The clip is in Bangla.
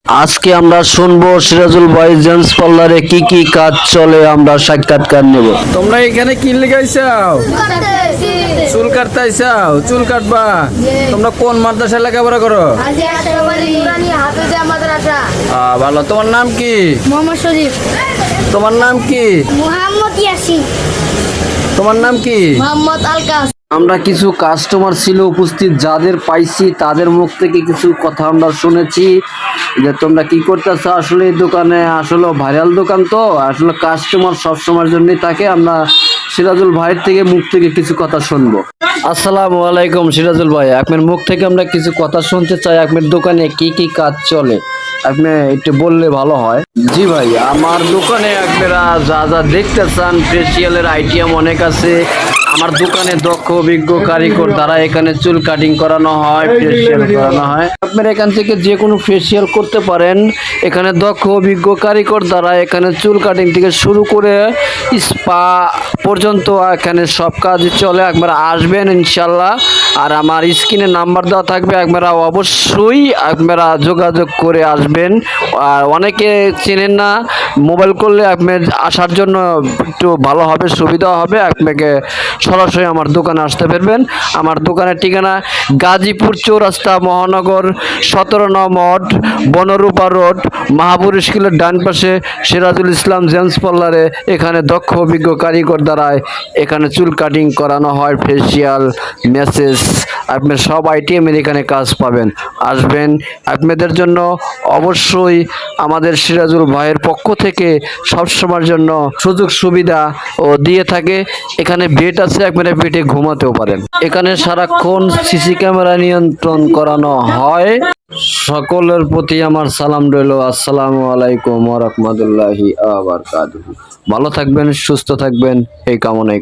আজকে আমরা শুনবো সিরাজুল ভাই জেন্টস পার্লারে কি কি কাজ চলে, আমরা সাক্ষাৎকার নেব। তোমরা এখানে কি লেগাইছাও? চুল কাটতাইছাও? চুল কাটবা? তোমরা কোন মাদ্রাসায় লেখাপড়া করো? ভালো। তোমার নাম কি? মোহাম্মদ শরীফ। তোমার নাম কি? মোহাম্মদ ইয়াসিন। তোমার নাম কি? মোহাম্মদ আলকাস। আমরা কিছু কাস্টমার ছিল উপস্থিত, যাদের পাইছি তাদের মুখ থেকে কিছু কথা আমরা শুনেছি যে তোমরা কি করতেছো। আসলে এই দোকানে আসলে ভাইরাল দোকান, তো আসলে কাস্টমার সবসময়ের জন্যই থাকে। আমরা সিরাজুল ভাইয়ের থেকে মুখ থেকে কিছু কথা শুনবো। আসসালামু আলাইকুম সিরাজুল ভাই, আপনার মুখ থেকে আমরা কিছু কথা শুনতে চাই। আপনার দোকানে কি কি কাজ চলে আপনি একটু বললে ভালো হয়। জি ভাই, আমার দোকানে আপনারা যা যা দেখতে চান, ফেসিয়ালের আইটেম অনেক আছে। আমার দোকানে দক্ষ অভিজ্ঞ কারিগর দ্বারা এখানে চুল কাটিং করানো হয়, ফেসিয়াল করানো হয়। আপনারা এখান থেকে যে কোনো ফেসিয়াল করতে পারেন। এখানে দক্ষ অভিজ্ঞ কারিগর দ্বারা এখানে চুল কাটিং থেকে শুরু করে স্পা পর্যন্ত এখানে সব কাজ চলে। আপনারা আসবেন ইনশাল্লাহ। আর আমার স্ক্রিনে নাম্বার দেওয়া থাকবে, আপনারা অবশ্যই আপনারা যোগাযোগ করে আসবেন। আর অনেকে চেনেন না, মোবাইল করলে আপনার আসার জন্য একটু ভালো হবে, সুবিধা হবে। আপনাকে সরাসরি আমার দোকানে আসতে পারবেন। আমার দোকানের ঠিকানা গাজীপুর চৌরাস্তা, মহানগর 17 নং ওয়ার্ড, বনরূপা রোড, মাহাবুর স্কুলের ডান পাশে সিরাজুল ইসলাম জেন্টস পার্লারে। এখানে দক্ষ অভিজ্ঞ কারিগর দ্বারায় এখানে চুল কাটিং করানো হয়, ফেসিয়াল, ম্যাসেজ, আপনার সব আইটেমের এখানে কাজ পাবেন। আসবেন, আপনাদের জন্য অবশ্যই আমাদের সিরাজুল ভাইয়ের পক্ষ থেকে সবসময়ের জন্য সুযোগ সুবিধা ও দিয়ে থাকে। এখানে বেড আছে, আপনারা বেডে ঘুমাতেও পারেন। এখানে সারাক্ষণ সিসি ক্যামেরা নিয়ন্ত্রণ করানো হয়। সকলের প্রতি আমার সালাম রইল। আসসালামু আলাইকুম ওয়া রাহমাতুল্লাহি ওয়া বারাকাতুহু। ভালো থাকবেন, সুস্থ থাকবেন এই কামনায়।